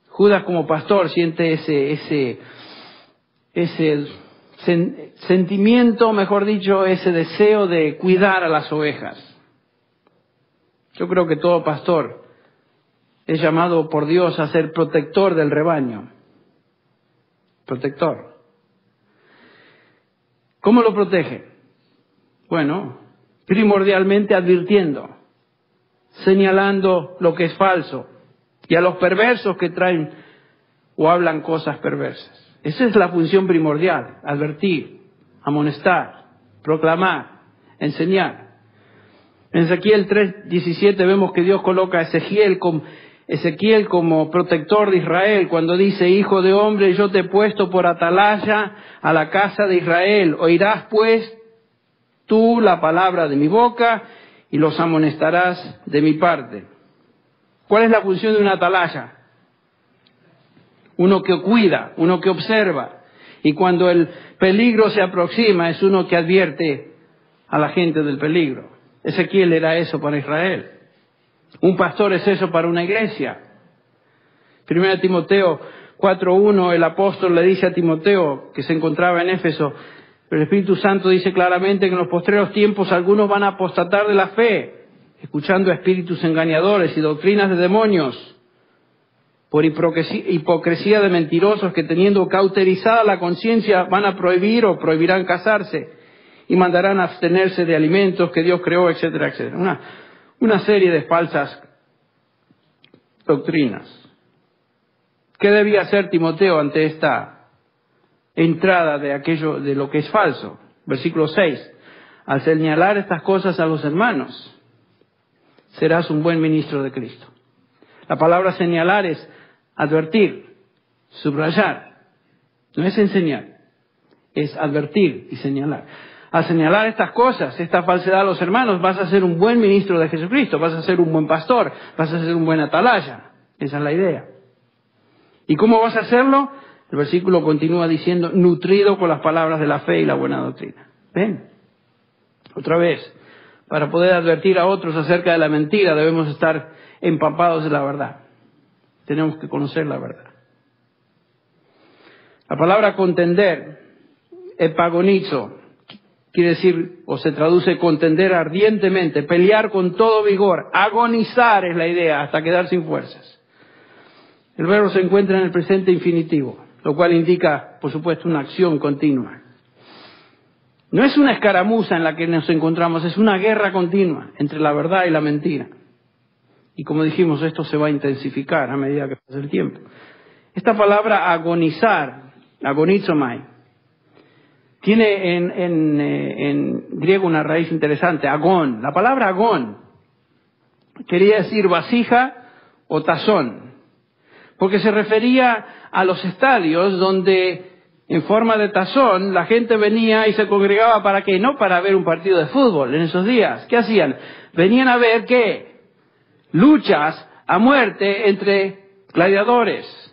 Judas como pastor siente ese sentimiento, mejor dicho, ese deseo de cuidar a las ovejas. Yo creo que todo pastor es llamado por Dios a ser protector del rebaño. Protector. ¿Cómo lo protege? Bueno, primordialmente advirtiendo, señalando lo que es falso y a los perversos que traen o hablan cosas perversas. Esa es la función primordial, advertir, amonestar, proclamar, enseñar. En Ezequiel 3:17 vemos que Dios coloca a Ezequiel como protector de Israel, cuando dice, hijo de hombre, yo te he puesto por atalaya a la casa de Israel. Oirás pues tú la palabra de mi boca y los amonestarás de mi parte. ¿Cuál es la función de una atalaya? Uno que cuida, uno que observa. Y cuando el peligro se aproxima, es uno que advierte a la gente del peligro. Ezequiel era eso para Israel. Un pastor es eso para una iglesia. 1 Timoteo 4:1, el apóstol le dice a Timoteo, que se encontraba en Éfeso, pero el Espíritu Santo dice claramente que en los postreros tiempos algunos van a apostatar de la fe, escuchando a espíritus engañadores y doctrinas de demonios, por hipocresía de mentirosos que, teniendo cauterizada la conciencia, van a prohibir o prohibirán casarse y mandarán abstenerse de alimentos que Dios creó, etcétera, etcétera. una serie de falsas doctrinas. ¿Qué debía hacer Timoteo ante esta entrada de aquello, de lo que es falso? Versículo 6. Al señalar estas cosas a los hermanos, serás un buen ministro de Cristo. La palabra señalar es advertir, subrayar. No es enseñar, es advertir y señalar. Al señalar estas cosas, esta falsedad a los hermanos, vas a ser un buen ministro de Jesucristo, vas a ser un buen pastor, vas a ser un buen atalaya. Esa es la idea. ¿Y cómo vas a hacerlo? El versículo continúa diciendo, nutrido con las palabras de la fe y la buena doctrina. ¿Ven? Otra vez, para poder advertir a otros acerca de la mentira, debemos estar empapados de la verdad. Tenemos que conocer la verdad. La palabra contender, epagonizo, quiere decir, o se traduce contender ardientemente, pelear con todo vigor, agonizar es la idea, hasta quedar sin fuerzas. El verbo se encuentra en el presente infinitivo, lo cual indica, por supuesto, una acción continua. No es una escaramuza en la que nos encontramos, es una guerra continua entre la verdad y la mentira. Y como dijimos, esto se va a intensificar a medida que pasa el tiempo. Esta palabra agonizar, agonizomai, tiene en griego una raíz interesante, agón. La palabra agón quería decir vasija o tazón, porque se refería a los estadios donde en forma de tazón la gente venía y se congregaba para qué, no para ver un partido de fútbol en esos días. ¿Qué hacían? Venían a ver qué, luchas a muerte entre gladiadores.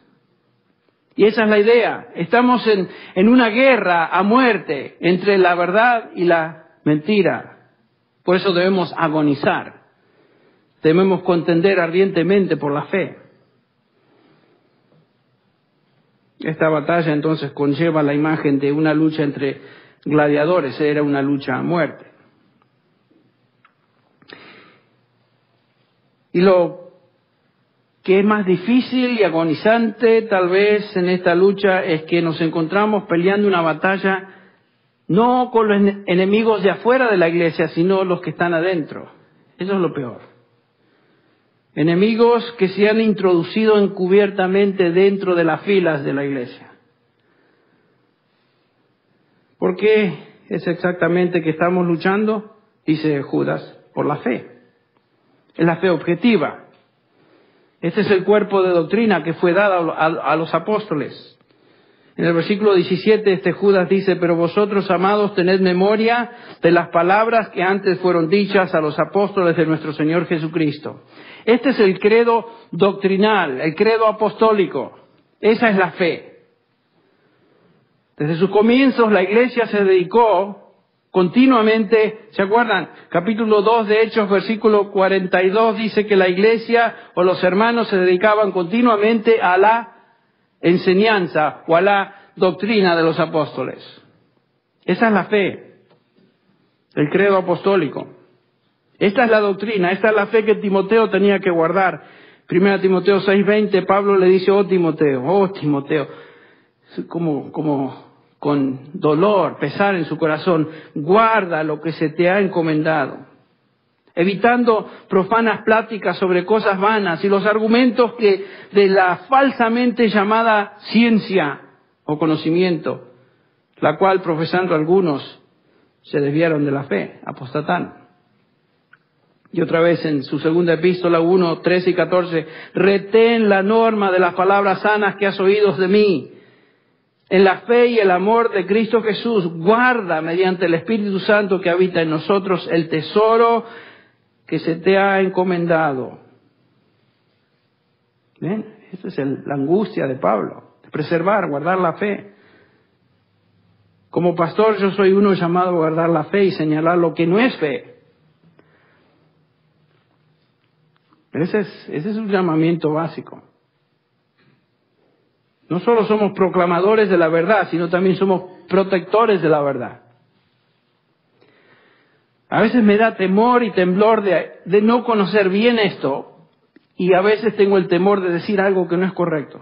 Y esa es la idea. Estamos en una guerra a muerte entre la verdad y la mentira. Por eso debemos agonizar. Debemos contender ardientemente por la fe. Esta batalla entonces conlleva la imagen de una lucha entre gladiadores. Era una lucha a muerte. Y lo que es más difícil y agonizante tal vez en esta lucha es que nos encontramos peleando una batalla no con los enemigos de afuera de la iglesia, sino los que están adentro. Eso es lo peor. Enemigos que se han introducido encubiertamente dentro de las filas de la iglesia. ¿Por qué es exactamente que estamos luchando? Dice Judas, por la fe. Es la fe objetiva. Este es el cuerpo de doctrina que fue dado a los apóstoles. En el versículo 17 Judas dice, pero vosotros, amados, tened memoria de las palabras que antes fueron dichas a los apóstoles de nuestro Señor Jesucristo. Este es el credo doctrinal, el credo apostólico. Esa es la fe. Desde sus comienzos la iglesia se dedicó continuamente, ¿se acuerdan? Capítulo 2 de Hechos, versículo 42, dice que la iglesia o los hermanos se dedicaban continuamente a la enseñanza o a la doctrina de los apóstoles. Esa es la fe, el credo apostólico. Esta es la doctrina, esta es la fe que Timoteo tenía que guardar. 1 Timoteo 6:20, Pablo le dice, oh Timoteo, como con dolor, pesar en su corazón, guarda lo que se te ha encomendado, evitando profanas pláticas sobre cosas vanas y los argumentos que de la falsamente llamada ciencia o conocimiento, la cual profesando algunos se desviaron de la fe, apostataron. Y otra vez en su segunda epístola 1, 13 y 14, retén la norma de las palabras sanas que has oído de mí. En la fe y el amor de Cristo Jesús, guarda mediante el Espíritu Santo que habita en nosotros el tesoro que se te ha encomendado. ¿Ven? Esa es la angustia de Pablo, de preservar, guardar la fe. Como pastor yo soy uno llamado a guardar la fe y señalar lo que no es fe. Pero ese es un llamamiento básico. No solo somos proclamadores de la verdad, sino también somos protectores de la verdad. A veces me da temor y temblor de no conocer bien esto, y a veces tengo el temor de decir algo que no es correcto.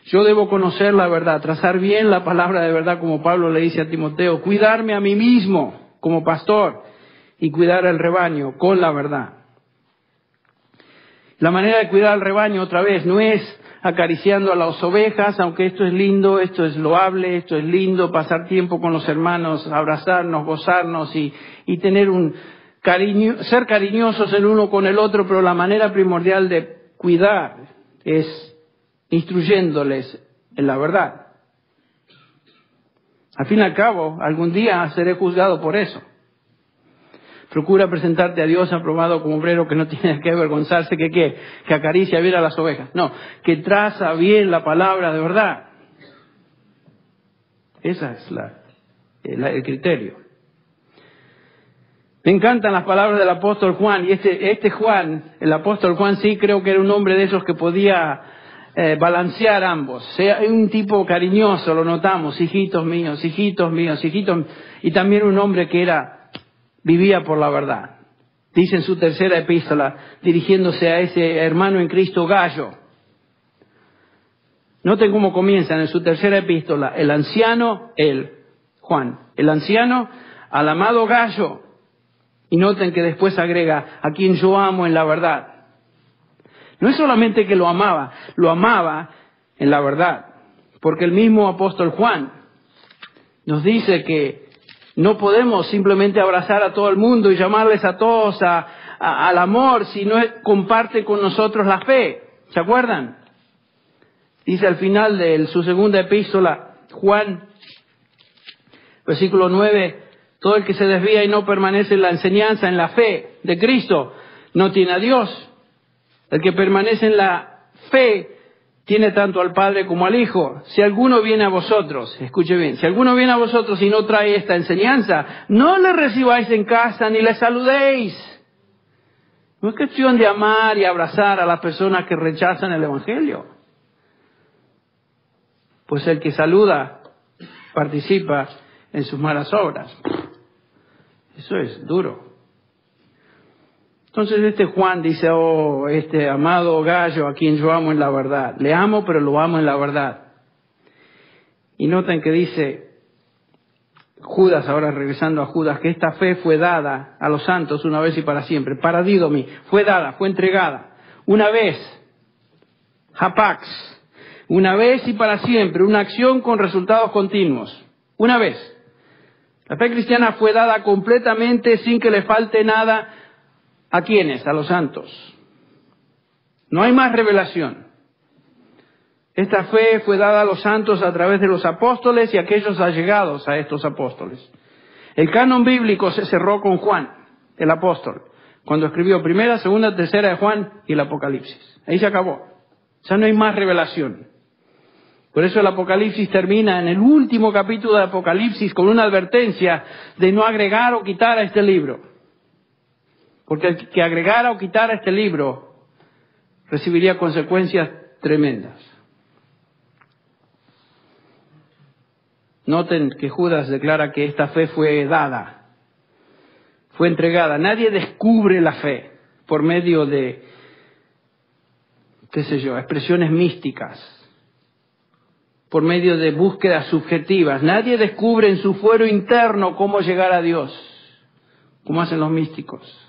Yo debo conocer la verdad, trazar bien la palabra de verdad, como Pablo le dice a Timoteo, cuidarme a mí mismo como pastor y cuidar el rebaño con la verdad. La manera de cuidar al rebaño, otra vez, no es acariciando a las ovejas, aunque esto es lindo, esto es loable, esto es lindo, pasar tiempo con los hermanos, abrazarnos, gozarnos y tener ser cariñosos el uno con el otro, pero la manera primordial de cuidar es instruyéndoles en la verdad. Al fin y al cabo, algún día seré juzgado por eso. Procura presentarte a Dios aprobado como obrero que no tiene que avergonzarse, que acaricia bien a las ovejas. No, que traza bien la palabra de verdad. Ese es el criterio. Me encantan las palabras del apóstol Juan, y este Juan, el apóstol Juan, sí creo que era un hombre de esos que podía balancear ambos. Sea un tipo cariñoso, lo notamos, hijitos míos, hijitos míos, hijitos, y también un hombre que vivía por la verdad. Dice en su tercera epístola, dirigiéndose a ese hermano en Cristo, Gallo. Noten cómo comienzan en su tercera epístola, el anciano, Juan, el anciano al amado Gallo. Y noten que después agrega, a quien yo amo en la verdad. No es solamente que lo amaba en la verdad. Porque el mismo apóstol Juan nos dice que no podemos simplemente abrazar a todo el mundo y llamarles a todos al amor si no comparte con nosotros la fe. ¿Se acuerdan? Dice al final de su segunda epístola, Juan, versículo 9, todo el que se desvía y no permanece en la enseñanza, en la fe de Cristo, no tiene a Dios. El que permanece en la fe tiene tanto al Padre como al Hijo. Si alguno viene a vosotros, escuche bien, si alguno viene a vosotros y no trae esta enseñanza, no le recibáis en casa ni le saludéis. No es cuestión de amar y abrazar a las personas que rechazan el Evangelio. Pues el que saluda participa en sus malas obras. Eso es duro. Entonces este Juan dice, este amado Gallo a quien yo amo en la verdad. Le amo, pero lo amo en la verdad. Y noten que dice Judas, ahora regresando a Judas, que esta fe fue dada a los santos una vez y para siempre. Paradidomi, fue dada, fue entregada. Una vez, hapax, una vez y para siempre, una acción con resultados continuos. Una vez. La fe cristiana fue dada completamente sin que le falte nada. ¿A quiénes? A los santos. No hay más revelación. Esta fe fue dada a los santos a través de los apóstoles y aquellos allegados a estos apóstoles. El canon bíblico se cerró con Juan, el apóstol, cuando escribió primera, segunda, tercera de Juan y el Apocalipsis. Ahí se acabó. Ya no hay más revelación. Por eso el Apocalipsis termina en el último capítulo de Apocalipsis con una advertencia de no agregar o quitar a este libro. Porque el que agregara o quitara este libro recibiría consecuencias tremendas. Noten que Judas declara que esta fe fue dada, fue entregada. Nadie descubre la fe por medio de, expresiones místicas, por medio de búsquedas subjetivas. Nadie descubre en su fuero interno cómo llegar a Dios, como hacen los místicos.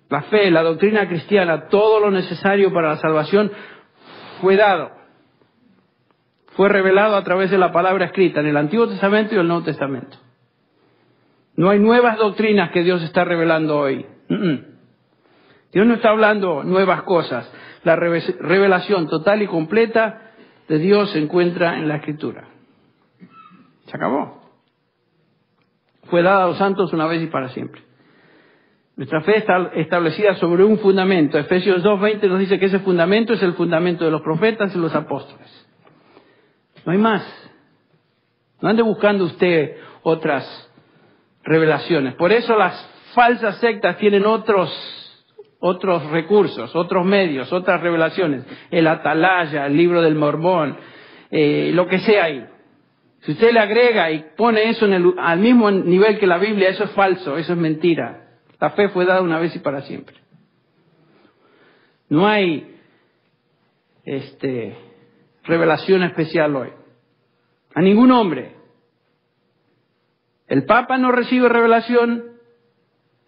La fe, la doctrina cristiana, todo lo necesario para la salvación fue dado. Fue revelado a través de la palabra escrita en el Antiguo Testamento y el Nuevo Testamento. No hay nuevas doctrinas que Dios está revelando hoy. Dios no está hablando nuevas cosas. La revelación total y completa de Dios se encuentra en la Escritura. Se acabó. Fue dada a los santos una vez y para siempre. Nuestra fe está establecida sobre un fundamento. Efesios 2:20 nos dice que ese fundamento es el fundamento de los profetas y los apóstoles. No hay más. No ande buscando usted otras revelaciones. Por eso las falsas sectas tienen otros recursos, otros medios, otras revelaciones. El Atalaya, el libro del Mormón, lo que sea ahí. Si usted le agrega y pone eso al mismo nivel que la Biblia, eso es falso, eso es mentira. La fe fue dada una vez y para siempre. No hay revelación especial hoy. A ningún hombre. El Papa no recibe revelación,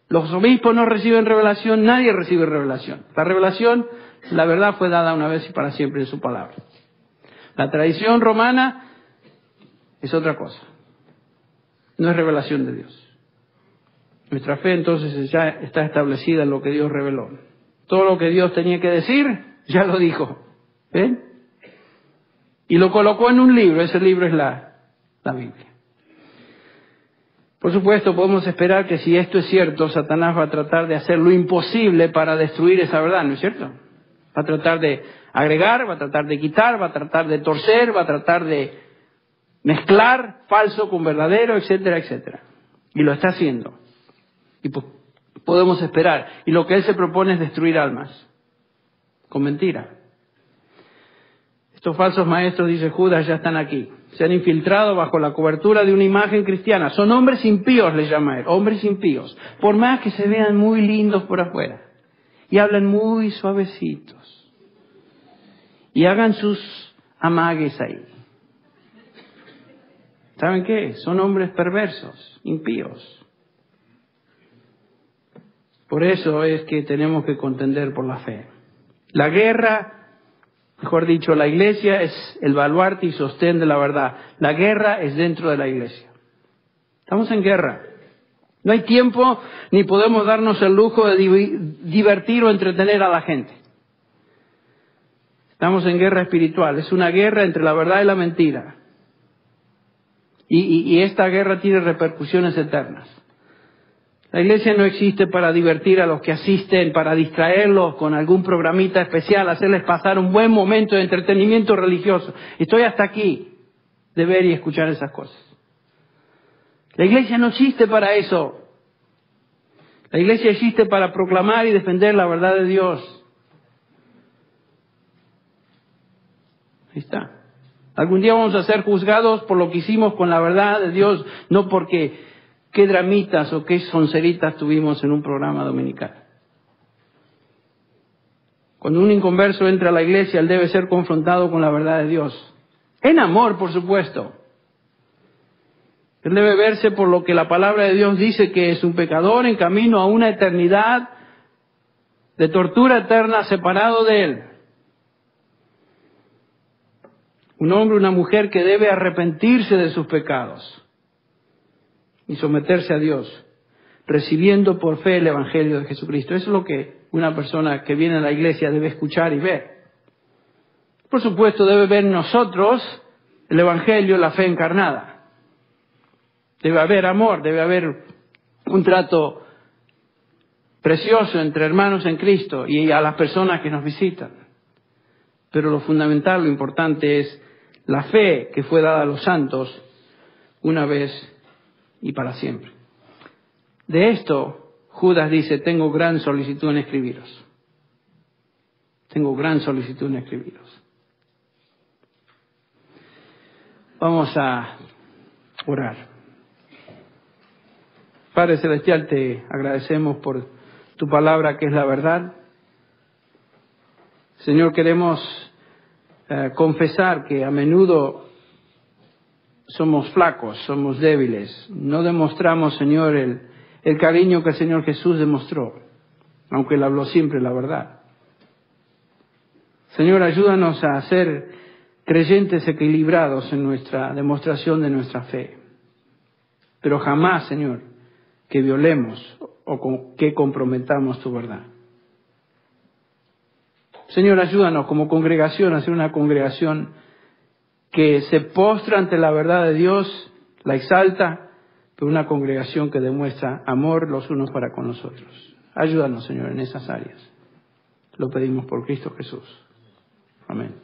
Los obispos no reciben revelación, nadie recibe revelación. La revelación, la verdad fue dada una vez y para siempre en su palabra. La tradición romana es otra cosa. No es revelación de Dios. Nuestra fe entonces ya está establecida en lo que Dios reveló. Todo lo que Dios tenía que decir, ya lo dijo. ¿Ven? Y lo colocó en un libro. Ese libro es la Biblia. Por supuesto, podemos esperar que si esto es cierto, Satanás va a tratar de hacer lo imposible para destruir esa verdad, ¿no es cierto? Va a tratar de agregar, va a tratar de quitar, va a tratar de torcer, va a tratar de mezclar falso con verdadero, etcétera, etcétera. Y lo está haciendo. Y podemos esperar. Y lo que él se propone es destruir almas. Con mentira. Estos falsos maestros, dice Judas, ya están aquí. Se han infiltrado bajo la cobertura de una imagen cristiana. Son hombres impíos, les llama él. Hombres impíos. Por más que se vean muy lindos por afuera. Y hablan muy suavecitos. Y hagan sus amagues ahí. ¿Saben qué? Son hombres perversos, impíos. Por eso es que tenemos que contender por la fe. La guerra, mejor dicho, la iglesia es el baluarte y sostén de la verdad. La guerra es dentro de la iglesia. Estamos en guerra. No hay tiempo ni podemos darnos el lujo de divertir o entretener a la gente. Estamos en guerra espiritual. Es una guerra entre la verdad y la mentira. Y esta guerra tiene repercusiones eternas. La iglesia no existe para divertir a los que asisten, para distraerlos con algún programita especial, hacerles pasar un buen momento de entretenimiento religioso. Estoy hasta aquí de ver y escuchar esas cosas. La iglesia no existe para eso. La iglesia existe para proclamar y defender la verdad de Dios. Ahí está. Algún día vamos a ser juzgados por lo que hicimos con la verdad de Dios, no porque qué dramitas o qué sonceritas tuvimos en un programa dominical. Cuando un inconverso entra a la iglesia, él debe ser confrontado con la verdad de Dios. En amor, por supuesto. Él debe verse por lo que la palabra de Dios dice, que es un pecador en camino a una eternidad de tortura eterna separado de él. Un hombre, una mujer que debe arrepentirse de sus pecados y someterse a Dios, recibiendo por fe el Evangelio de Jesucristo. Eso es lo que una persona que viene a la iglesia debe escuchar y ver. Por supuesto, debe ver en nosotros el Evangelio, la fe encarnada. Debe haber amor, debe haber un trato precioso entre hermanos en Cristo y a las personas que nos visitan. Pero lo fundamental, lo importante es la fe que fue dada a los santos una vez y para siempre. De esto, Judas dice, tengo gran solicitud en escribiros. Tengo gran solicitud en escribiros. Vamos a orar. Padre Celestial, te agradecemos por tu palabra que es la verdad. Señor, queremos confesar que a menudo somos flacos, somos débiles. No demostramos, Señor, el cariño que el Señor Jesús demostró, aunque Él habló siempre la verdad. Señor, ayúdanos a ser creyentes equilibrados en nuestra demostración de nuestra fe. Pero jamás, Señor, que violemos o que comprometamos tu verdad. Señor, ayúdanos como congregación a ser una congregación que se postra ante la verdad de Dios, la exalta, pero una congregación que demuestra amor los unos para con los otros. Ayúdanos, Señor, en esas áreas. Lo pedimos por Cristo Jesús. Amén.